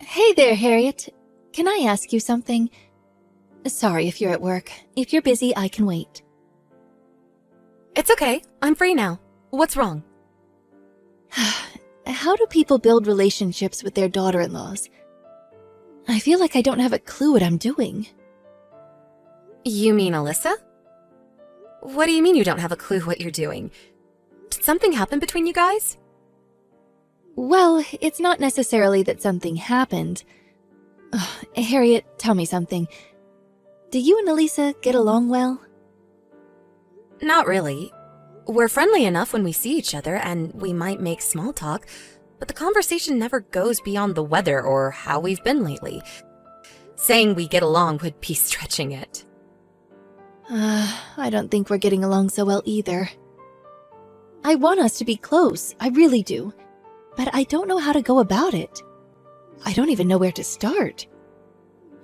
Hey there, Harriet. Can I ask you something? Sorry if you're at work. If you're busy, I can wait. It's okay. I'm free now. What's wrong? How do people build relationships with their daughter-in-laws? I feel like I don't have a clue what I'm doing. You mean Alyssa? What do you mean you don't have a clue what you're doing? Did something happen between you guys? Well, it's not necessarily that something happened. Harriet, tell me something. Do you and Elisa get along well? Not really. We're friendly enough when we see each other, and we might make small talk, but the conversation never goes beyond the weather or how we've been lately. Saying we get along would be stretching it. I don't think we're getting along so well either. I want us to be close, I really do. But I don't know how to go about it. I don't even know where to start.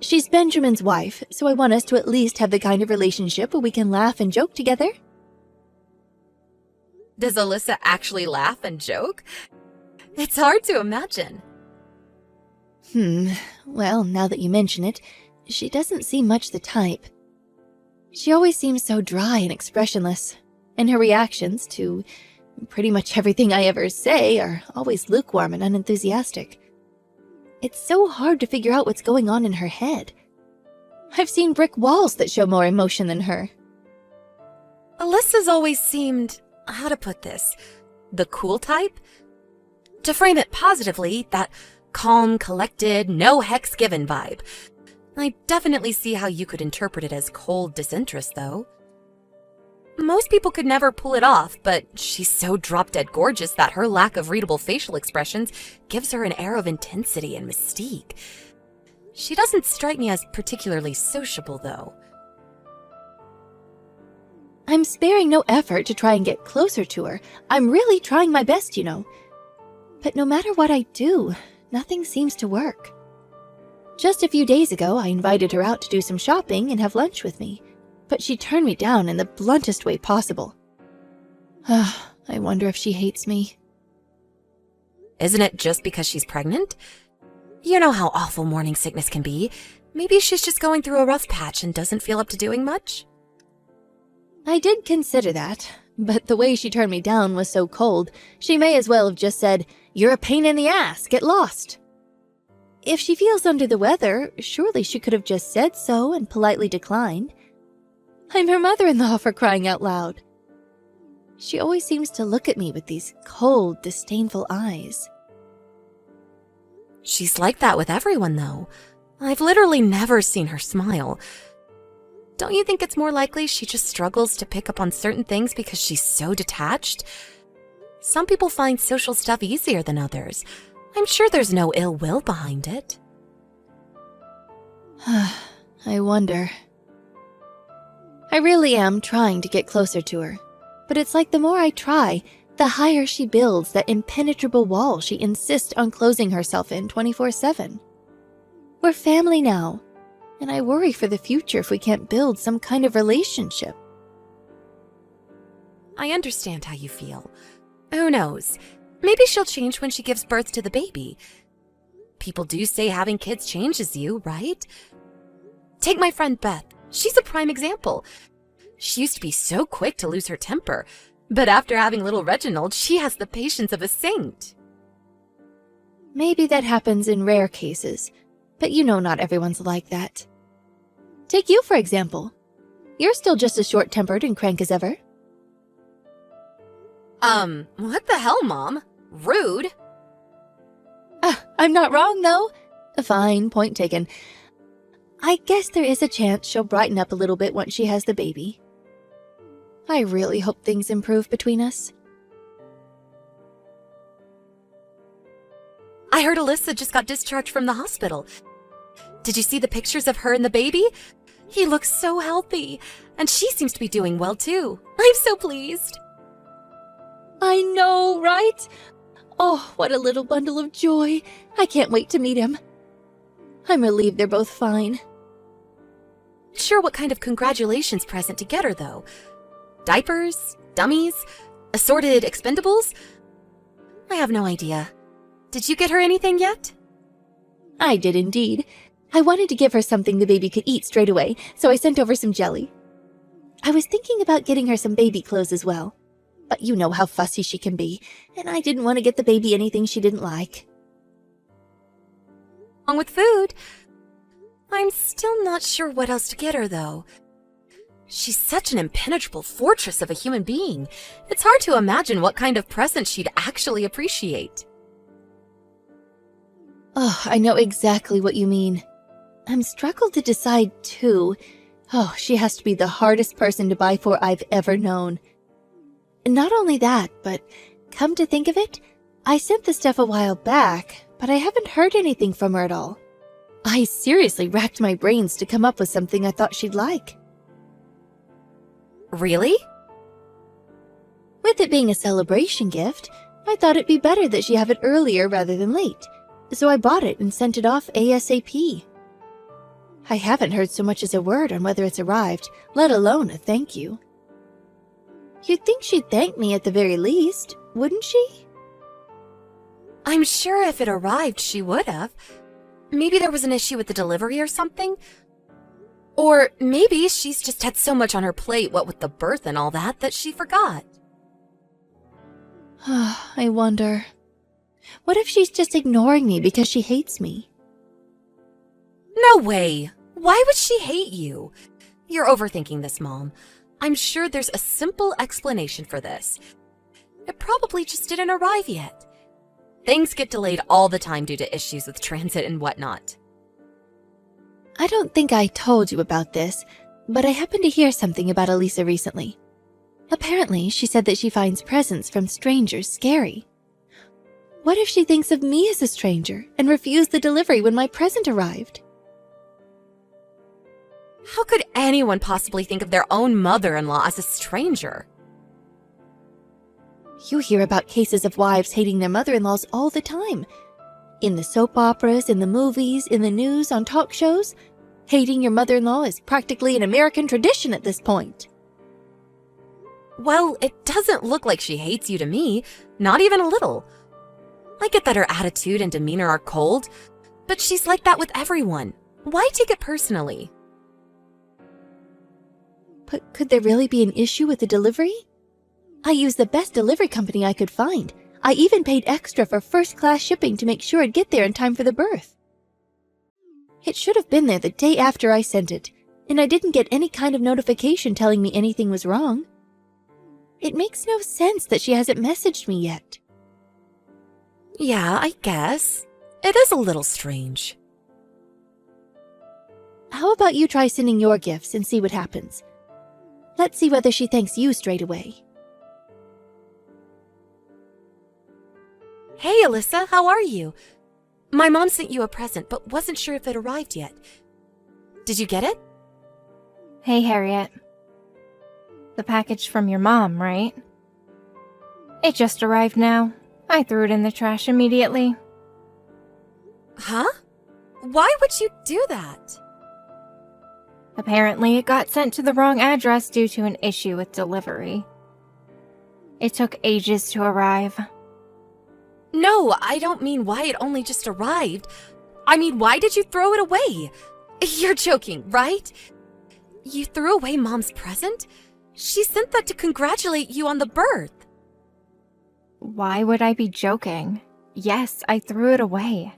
She's Benjamin's wife, so I want us to at least have the kind of relationship where we can laugh and joke together. Does Alyssa actually laugh and joke? It's hard to imagine. Well, now that you mention it, she doesn't seem much the type. She always seems so dry and expressionless, and her reactions to pretty much everything I ever say are always lukewarm and unenthusiastic. It's so hard to figure out what's going on in her head. I've seen brick walls that show more emotion than her. Alyssa's always seemed, how to put this, the cool type? To frame it positively, that calm, collected, no hex given vibe. I definitely see how you could interpret it as cold disinterest, though. Most people could never pull it off, but she's so drop-dead gorgeous that her lack of readable facial expressions gives her an air of intensity and mystique. She doesn't strike me as particularly sociable, though. I'm sparing no effort to try and get closer to her. I'm really trying my best, you know. But no matter what I do, nothing seems to work. Just a few days ago, I invited her out to do some shopping and have lunch with me, but she turned me down in the bluntest way possible. I wonder if she hates me. Isn't it just because she's pregnant? You know how awful morning sickness can be. Maybe she's just going through a rough patch and doesn't feel up to doing much? I did consider that, but the way she turned me down was so cold, she may as well have just said, "You're a pain in the ass, get lost." If she feels under the weather, surely she could have just said so and politely declined. I'm her mother-in-law, for crying out loud. She always seems to look at me with these cold, disdainful eyes. She's like that with everyone, though. I've literally never seen her smile. Don't you think it's more likely she just struggles to pick up on certain things because she's so detached? Some people find social stuff easier than others. I'm sure there's no ill will behind it. I wonder. I really am trying to get closer to her, but it's like the more I try, the higher she builds that impenetrable wall she insists on closing herself in 24/7. We're family now, and I worry for the future if we can't build some kind of relationship. I understand how you feel. Who knows? Maybe she'll change when she gives birth to the baby. People do say having kids changes you, right? Take my friend Beth. She's a prime example. She used to be so quick to lose her temper, but after having little Reginald, she has the patience of a saint. Maybe that happens in rare cases, but you know not everyone's like that. Take you, for example. You're still just as short-tempered and crank as ever. What the hell, Mom? Rude. I'm not wrong, though. Fine, point taken. I guess there is a chance she'll brighten up a little bit once she has the baby. I really hope things improve between us. I heard Alyssa just got discharged from the hospital. Did you see the pictures of her and the baby? He looks so healthy, and she seems to be doing well, too. I'm so pleased. I know, right? Oh, what a little bundle of joy. I can't wait to meet him. I'm relieved they're both fine. Sure what kind of congratulations present to get her, though. Diapers? Dummies? Assorted expendables? I have no idea. Did you get her anything yet? I did indeed. I wanted to give her something the baby could eat straight away, so I sent over some jelly. I was thinking about getting her some baby clothes as well. But you know how fussy she can be, and I didn't want to get the baby anything she didn't like. Along with food. I'm still not sure what else to get her, though. She's such an impenetrable fortress of a human being. It's hard to imagine what kind of present she'd actually appreciate. Oh, I know exactly what you mean. I'm struggled to decide, too. Oh, she has to be the hardest person to buy for I've ever known. Not only that, but come to think of it, I sent the stuff a while back, but I haven't heard anything from her at all. I seriously racked my brains to come up with something I thought she'd like. Really? With it being a celebration gift, I thought it'd be better that she have it earlier rather than late, so I bought it and sent it off ASAP. I haven't heard so much as a word on whether it's arrived, let alone a thank you. You'd think she'd thank me at the very least, wouldn't she? I'm sure if it arrived, she would have. Maybe there was an issue with the delivery or something. Or maybe she's just had so much on her plate, what with the birth and all that, that she forgot. I wonder. What if she's just ignoring me because she hates me? No way! Why would she hate you? You're overthinking this, Mom. I'm sure there's a simple explanation for this. It probably just didn't arrive yet. Things get delayed all the time due to issues with transit and whatnot. I don't think I told you about this, but I happened to hear something about Elisa recently. Apparently, she said that she finds presents from strangers scary. What if she thinks of me as a stranger and refused the delivery when my present arrived? How could anyone possibly think of their own mother-in-law as a stranger? You hear about cases of wives hating their mother-in-laws all the time. In the soap operas, in the movies, in the news, on talk shows. Hating your mother-in-law is practically an American tradition at this point. Well, it doesn't look like she hates you to me, not even a little. I get that her attitude and demeanor are cold, but she's like that with everyone. Why take it personally? But could there really be an issue with the delivery? I used the best delivery company I could find. I even paid extra for first-class shipping to make sure it'd get there in time for the birth. It should have been there the day after I sent it, and I didn't get any kind of notification telling me anything was wrong. It makes no sense that she hasn't messaged me yet. Yeah, I guess. It is a little strange. How about you try sending your gifts and see what happens? Let's see whether she thanks you straight away. Hey, Alyssa, how are you? My mom sent you a present, but wasn't sure if it arrived yet. Did you get it? Hey, Harriet. The package from your mom, right? It just arrived now. I threw it in the trash immediately. Huh? Why would you do that? Apparently, it got sent to the wrong address due to an issue with delivery. It took ages to arrive. No, I don't mean why it only just arrived. I mean, why did you throw it away? You're joking, right? You threw away Mom's present? She sent that to congratulate you on the birth. Why would I be joking? Yes, I threw it away.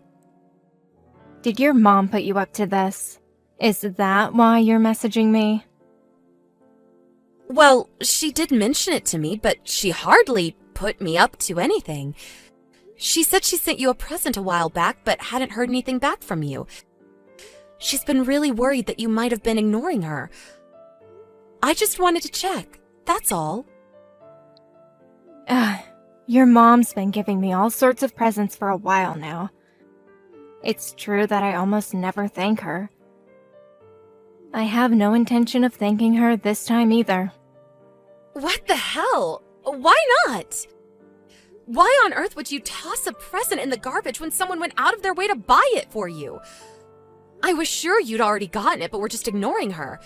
Did your mom put you up to this? Is that why you're messaging me? Well, she did mention it to me, but she hardly put me up to anything. She said she sent you a present a while back, but hadn't heard anything back from you. She's been really worried that you might have been ignoring her. I just wanted to check, that's all. Your mom's been giving me all sorts of presents for a while now. It's true that I almost never thank her. I have no intention of thanking her this time either. What the hell? Why not? Why on earth would you toss a present in the garbage when someone went out of their way to buy it for you? I was sure you'd already gotten it, but were just ignoring her.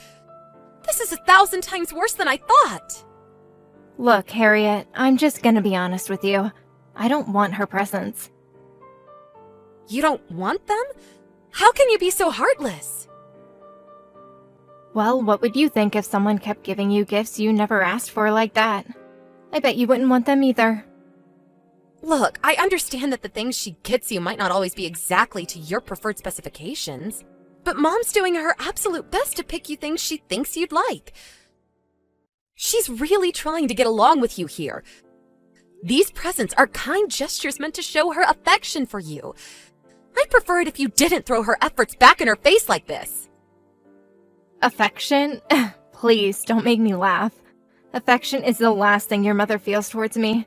This is 1,000 times worse than I thought. Look, Harriet, I'm just gonna be honest with you. I don't want her presents. You don't want them? How can you be so heartless? Well, what would you think if someone kept giving you gifts you never asked for like that? I bet you wouldn't want them either. Look, I understand that the things she gets you might not always be exactly to your preferred specifications, but Mom's doing her absolute best to pick you things she thinks you'd like. She's really trying to get along with you here. These presents are kind gestures meant to show her affection for you. I'd prefer it if you didn't throw her efforts back in her face like this. Affection? Please, don't make me laugh. Affection is the last thing your mother feels towards me.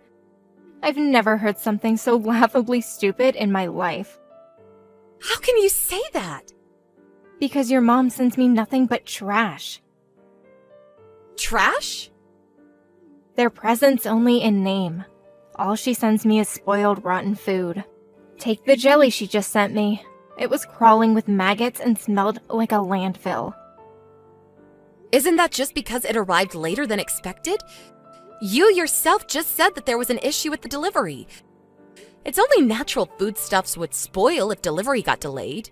I've never heard something so laughably stupid in my life. How can you say that? Because your mom sends me nothing but trash. Trash? They're presents only in name. All she sends me is spoiled, rotten food. Take the jelly she just sent me. It was crawling with maggots and smelled like a landfill. Isn't that just because it arrived later than expected? You yourself just said that there was an issue with the delivery. It's only natural foodstuffs would spoil if delivery got delayed.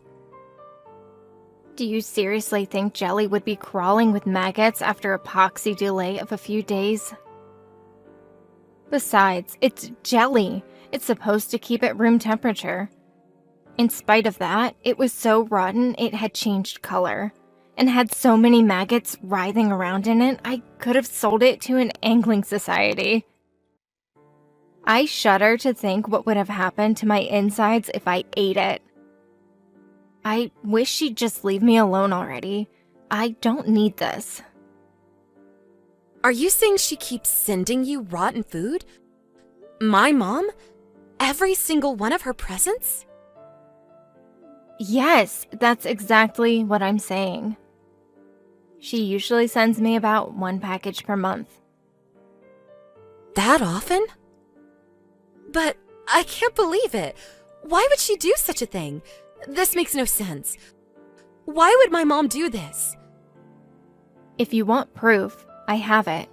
Do you seriously think jelly would be crawling with maggots after a poxy delay of a few days? Besides, it's jelly. It's supposed to keep at room temperature. In spite of that, it was so rotten it had changed color, and had so many maggots writhing around in it, I could have sold it to an angling society. I shudder to think what would have happened to my insides if I ate it. I wish she'd just leave me alone already. I don't need this. Are you saying she keeps sending you rotten food? My mom? Every single one of her presents? Yes, that's exactly what I'm saying. She usually sends me about 1 package per month. That often? But I can't believe it. Why would she do such a thing? This makes no sense. Why would my mom do this? If you want proof, I have it.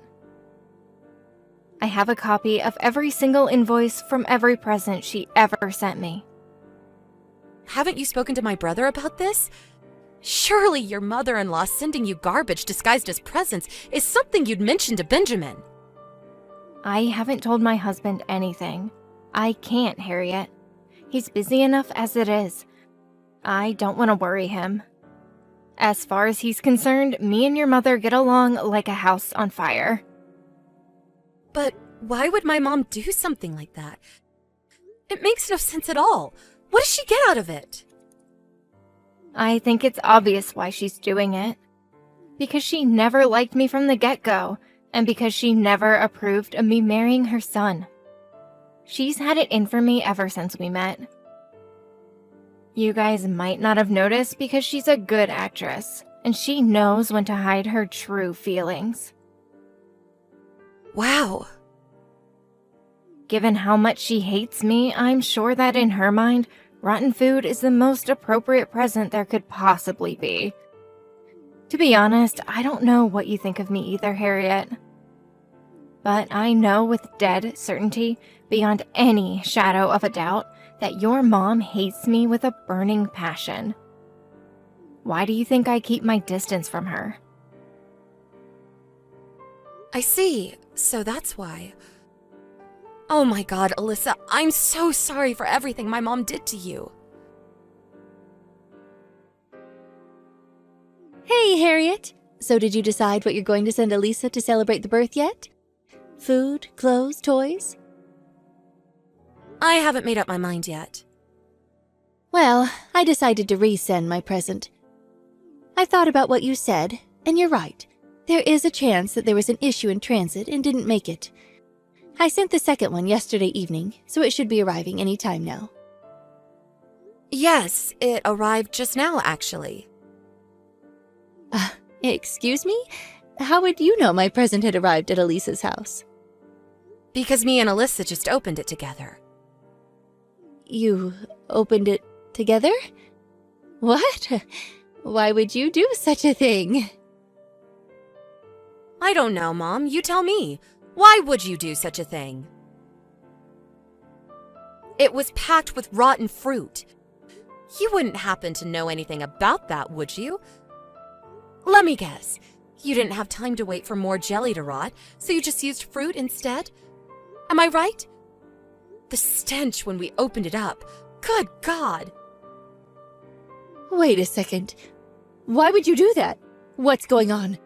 I have a copy of every single invoice from every present she ever sent me. Haven't you spoken to my brother about this? Surely your mother-in-law sending you garbage disguised as presents is something you'd mention to Benjamin. I haven't told my husband anything. I can't, Harriet. He's busy enough as it is. I don't want to worry him. As far as he's concerned, me and your mother get along like a house on fire. But why would my mom do something like that? It makes no sense at all. What does she get out of it? I think it's obvious why she's doing it. Because she never liked me from the get-go, and because she never approved of me marrying her son. She's had it in for me ever since we met. You guys might not have noticed because she's a good actress, and she knows when to hide her true feelings. Wow. Given how much she hates me, I'm sure that in her mind, rotten food is the most appropriate present there could possibly be. To be honest, I don't know what you think of me either, Harriet. But I know with dead certainty, beyond any shadow of a doubt, that your mom hates me with a burning passion. Why do you think I keep my distance from her? I see. So that's why. Oh my God, Alyssa, I'm so sorry for everything my mom did to you. Hey, Harriet. So did you decide what you're going to send Elisa to celebrate the birth yet? Food, clothes, toys? I haven't made up my mind yet. Well, I decided to resend my present. I thought about what you said, and you're right. There is a chance that there was an issue in transit and didn't make it. I sent the second one yesterday evening, so it should be arriving any time now. Yes, it arrived just now, actually. Excuse me? How would you know my present had arrived at Elisa's house? Because me and Alyssa just opened it together. You opened it together? What? Why would you do such a thing? I don't know, Mom. You tell me. Why would you do such a thing? It was packed with rotten fruit. You wouldn't happen to know anything about that, would you? Let me guess. You didn't have time to wait for more jelly to rot, so you just used fruit instead? Am I right? The stench when we opened it up. Good God! Wait a second. Why would you do that? What's going on?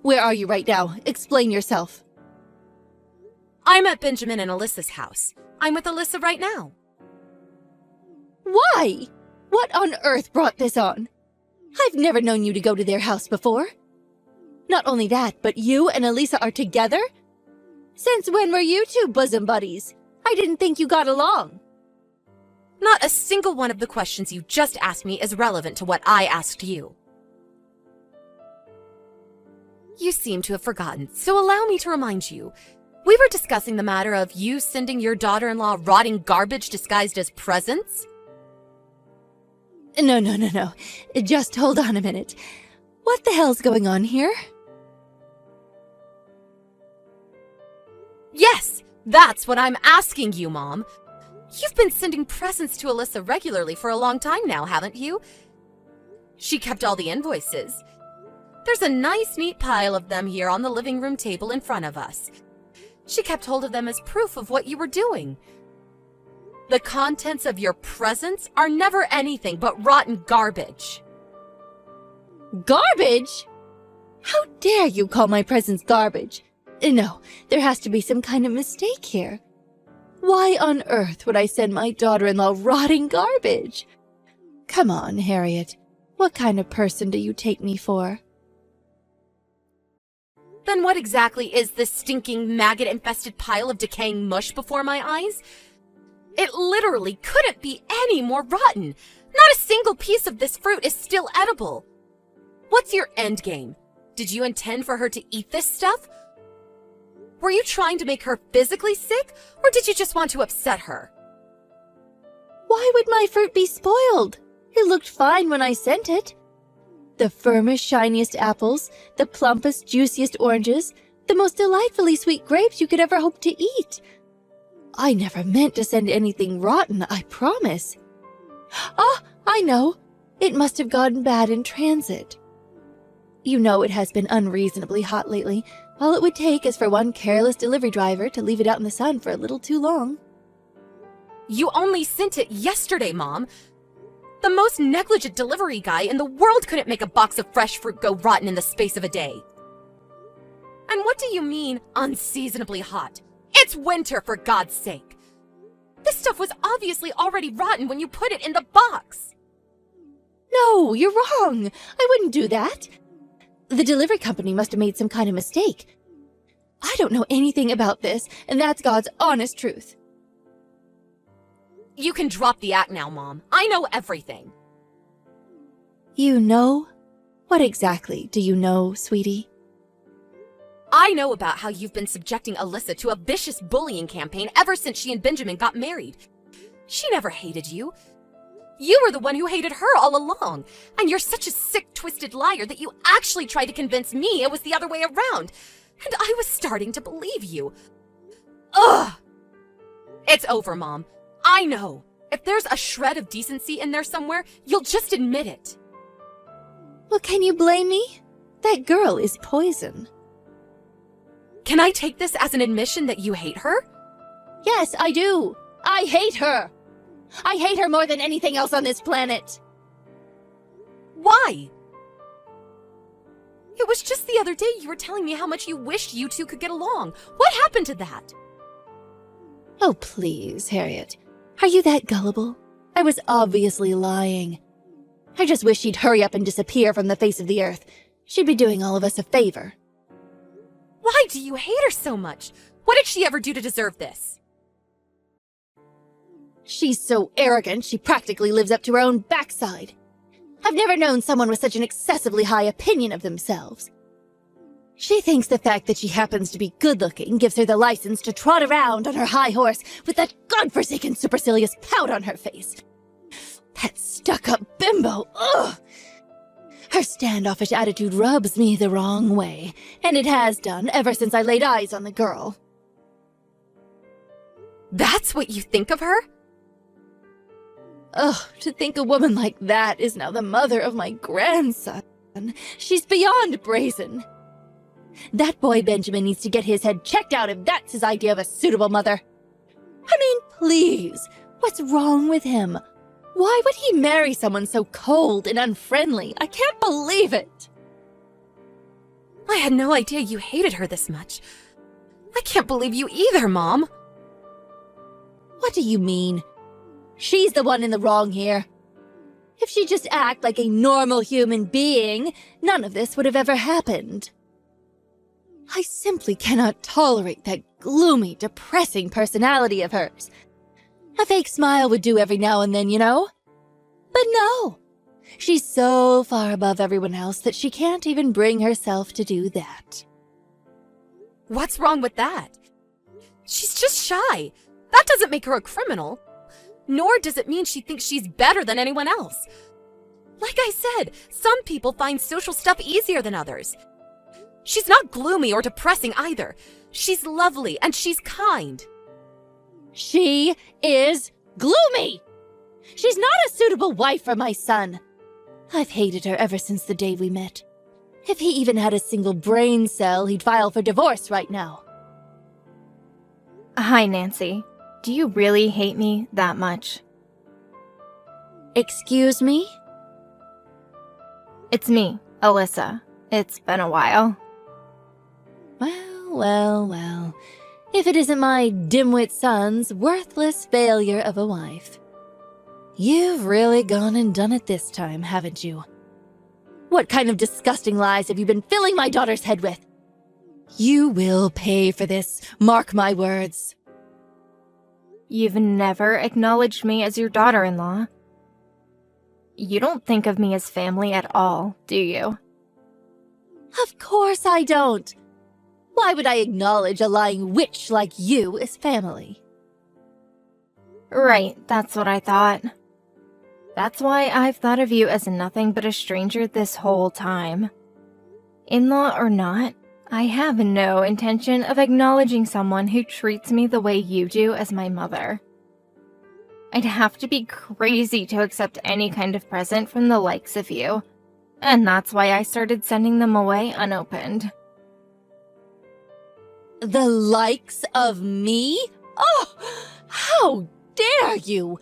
Where are you right now? Explain yourself. I'm at Benjamin and Alyssa's house. I'm with Alyssa right now. Why? What on earth brought this on? I've never known you to go to their house before. Not only that, but you and Elisa are together? Since when were you two bosom buddies? I didn't think you got along. Not a single one of the questions you just asked me is relevant to what I asked you. You seem to have forgotten, so allow me to remind you. We were discussing the matter of you sending your daughter-in-law rotting garbage disguised as presents? No. Just hold on a minute. What the hell's going on here? Yes, that's what I'm asking you, Mom. You've been sending presents to Alyssa regularly for a long time now, haven't you? She kept all the invoices. There's a nice, neat pile of them here on the living room table in front of us. She kept hold of them as proof of what you were doing. The contents of your presents are never anything but rotten garbage. Garbage? How dare you call my presents garbage? No, there has to be some kind of mistake here. Why on earth would I send my daughter-in-law rotting garbage? Come on, Harriet. What kind of person do you take me for? Then what exactly is this stinking, maggot-infested pile of decaying mush before my eyes? It literally couldn't be any more rotten. Not a single piece of this fruit is still edible. What's your end game? Did you intend for her to eat this stuff? Were you trying to make her physically sick, or did you just want to upset her? Why would my fruit be spoiled? It looked fine when I sent it. The firmest, shiniest apples, the plumpest, juiciest oranges, the most delightfully sweet grapes you could ever hope to eat. I never meant to send anything rotten, I promise. Ah, I know. It must have gotten bad in transit. You know it has been unreasonably hot lately. All it would take is for one careless delivery driver to leave it out in the sun for a little too long. You only sent it yesterday, Mom. The most negligent delivery guy in the world couldn't make a box of fresh fruit go rotten in the space of a day. And what do you mean, unseasonably hot? It's winter, for God's sake. This stuff was obviously already rotten when you put it in the box. No, you're wrong. I wouldn't do that. The delivery company must have made some kind of mistake. I don't know anything about this, and that's God's honest truth. You can drop the act now, Mom. I know everything. You know? What exactly do you know, sweetie? I know about how you've been subjecting Alyssa to a vicious bullying campaign ever since she and Benjamin got married. She never hated you. You were the one who hated her all along. And you're such a sick, twisted liar that you actually tried to convince me it was the other way around. And I was starting to believe you. Ugh! It's over, Mom. I know. If there's a shred of decency in there somewhere, you'll just admit it. Well, can you blame me? That girl is poison. Can I take this as an admission that you hate her? Yes, I do. I hate her. I hate her more than anything else on this planet. Why? It was just the other day you were telling me how much you wished you two could get along. What happened to that? Oh, please, Harriet. Are you that gullible? I was obviously lying. I just wish she'd hurry up and disappear from the face of the earth. She'd be doing all of us a favor. Why do you hate her so much? What did she ever do to deserve this? She's so arrogant, she practically lives up to her own backside. I've never known someone with such an excessively high opinion of themselves. She thinks the fact that she happens to be good-looking gives her the license to trot around on her high horse with that godforsaken supercilious pout on her face. That stuck-up bimbo, ugh! Her standoffish attitude rubs me the wrong way, and it has done ever since I laid eyes on the girl. That's what you think of her? Ugh, to think a woman like that is now the mother of my grandson. She's beyond brazen. That boy Benjamin needs to get his head checked out if that's his idea of a suitable mother. I mean, please, what's wrong with him? Why would he marry someone so cold and unfriendly? I can't believe it. I had no idea you hated her this much. I can't believe you either, Mom. What do you mean? She's the one in the wrong here. If she'd just act like a normal human being, none of this would have ever happened. I simply cannot tolerate that gloomy, depressing personality of hers. A fake smile would do every now and then, you know? But no! She's so far above everyone else that she can't even bring herself to do that. What's wrong with that? She's just shy. That doesn't make her a criminal. Nor does it mean she thinks she's better than anyone else. Like I said, some people find social stuff easier than others. She's not gloomy or depressing either. She's lovely and she's kind. She is gloomy! She's not a suitable wife for my son. I've hated her ever since the day we met. If he even had a single brain cell, he'd file for divorce right now. Hi, Nancy. Do you really hate me that much? Excuse me? It's me, Alyssa. It's been a while. Well. If it isn't my dimwit son's worthless failure of a wife. You've really gone and done it this time, haven't you? What kind of disgusting lies have you been filling my daughter's head with? You will pay for this, mark my words. You've never acknowledged me as your daughter-in-law. You don't think of me as family at all, do you? Of course I don't. Why would I acknowledge a lying witch like you as family? Right, that's what I thought. That's why I've thought of you as nothing but a stranger this whole time. In-law or not, I have no intention of acknowledging someone who treats me the way you do as my mother. I'd have to be crazy to accept any kind of present from the likes of you, and that's why I started sending them away unopened. The likes of me? Oh, how dare you!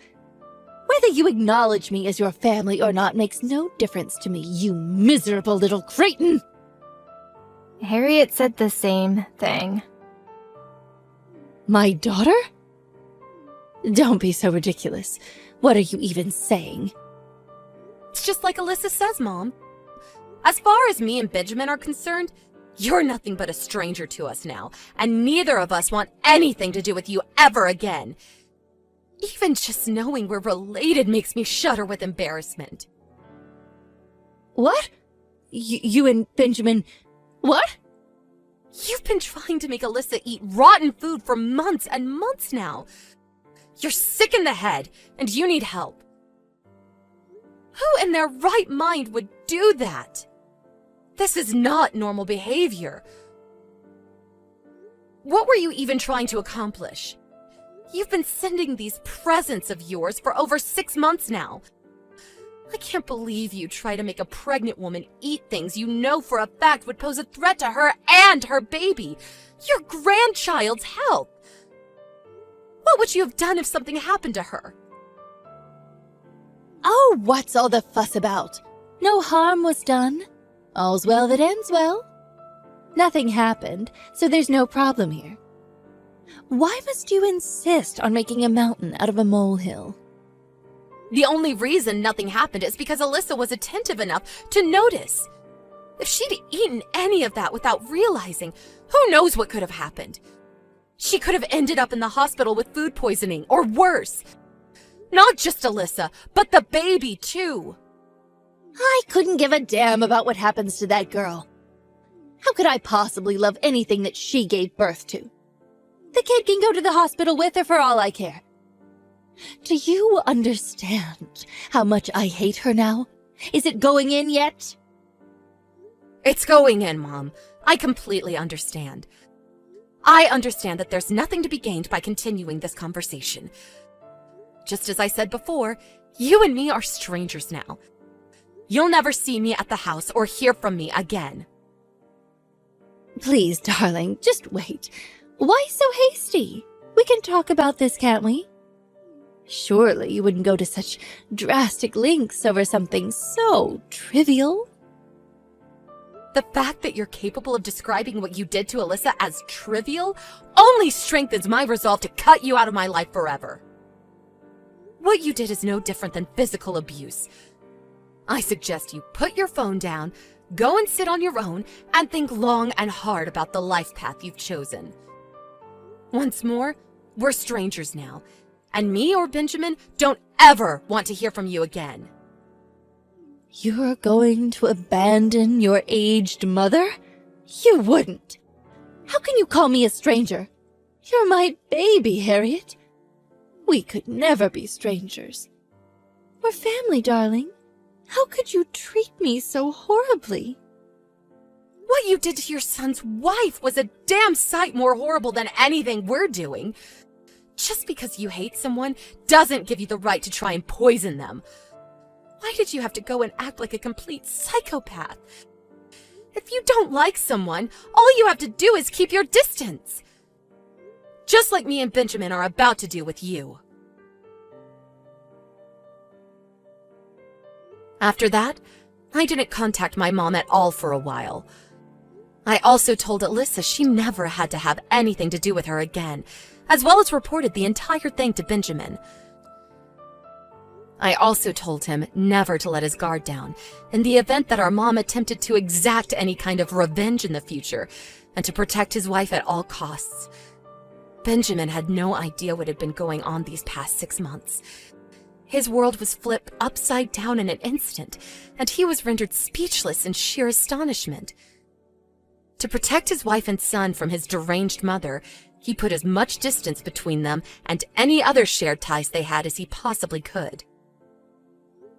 Whether you acknowledge me as your family or not makes no difference to me, you miserable little cretin! Harriet said the same thing. My daughter? Don't be so ridiculous. What are you even saying? It's just like Alyssa says, Mom. As far as me and Benjamin are concerned, you're nothing but a stranger to us now, and neither of us want anything to do with you ever again. Even just knowing we're related makes me shudder with embarrassment. What? You and Benjamin... What? You've been trying to make Alyssa eat rotten food for months and months now. You're sick in the head, and you need help. Who in their right mind would do that? This is not normal behavior. What were you even trying to accomplish? You've been sending these presents of yours for over 6 months now. I can't believe you try to make a pregnant woman eat things you know for a fact would pose a threat to her and her baby, your grandchild's health. What would you have done if something happened to her? Oh, what's all the fuss about? No harm was done. All's well that ends well. Nothing happened, so there's no problem here. Why must you insist on making a mountain out of a molehill? The only reason nothing happened is because Alyssa was attentive enough to notice. If she'd eaten any of that without realizing, who knows what could have happened? She could have ended up in the hospital with food poisoning, or worse. Not just Alyssa, but the baby too. I couldn't give a damn about what happens to that girl. How could I possibly love anything that she gave birth to? The kid can go to the hospital with her for all I care. Do you understand how much I hate her now? Is it going in yet? It's going in, Mom. I completely understand. I understand that there's nothing to be gained by continuing this conversation. Just as I said before, You and me are strangers now. You'll never see me at the house or hear from me again. Please, darling, just wait. Why so hasty? We can talk about this, can't we? Surely you wouldn't go to such drastic lengths over something so trivial. The fact that you're capable of describing what you did to Alyssa as trivial only strengthens my resolve to cut you out of my life forever. What you did is no different than physical abuse. I suggest you put your phone down, go and sit on your own, and think long and hard about the life path you've chosen. Once more, we're strangers now, and me or Benjamin don't ever want to hear from you again. You're going to abandon your aged mother? You wouldn't. How can you call me a stranger? You're my baby, Harriet. We could never be strangers. We're family, darling. How could you treat me so horribly? What you did to your son's wife was a damn sight more horrible than anything we're doing. Just because you hate someone doesn't give you the right to try and poison them. Why did you have to go and act like a complete psychopath? If you don't like someone, all you have to do is keep your distance. Just like me and Benjamin are about to do with you. After that, I didn't contact my mom at all for a while. I also told Alyssa she never had to have anything to do with her again, as well as reported the entire thing to Benjamin. I also told him never to let his guard down in the event that our mom attempted to exact any kind of revenge in the future, and to protect his wife at all costs. Benjamin had no idea what had been going on these past 6 months. His world was flipped upside down in an instant, and he was rendered speechless in sheer astonishment. To protect his wife and son from his deranged mother, he put as much distance between them and any other shared ties they had as he possibly could.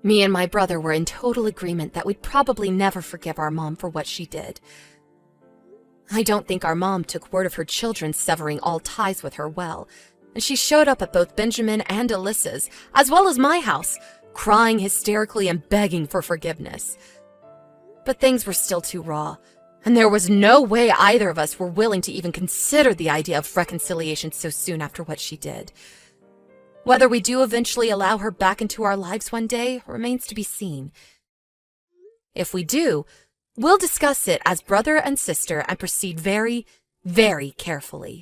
Me and my brother were in total agreement that we'd probably never forgive our mom for what she did. I don't think our mom took word of her children severing all ties with her well, and she showed up at both Benjamin and Alyssa's, as well as my house, crying hysterically and begging for forgiveness. But things were still too raw, and there was no way either of us were willing to even consider the idea of reconciliation so soon after what she did. Whether we do eventually allow her back into our lives one day remains to be seen. If we do, we'll discuss it as brother and sister and proceed very, very carefully.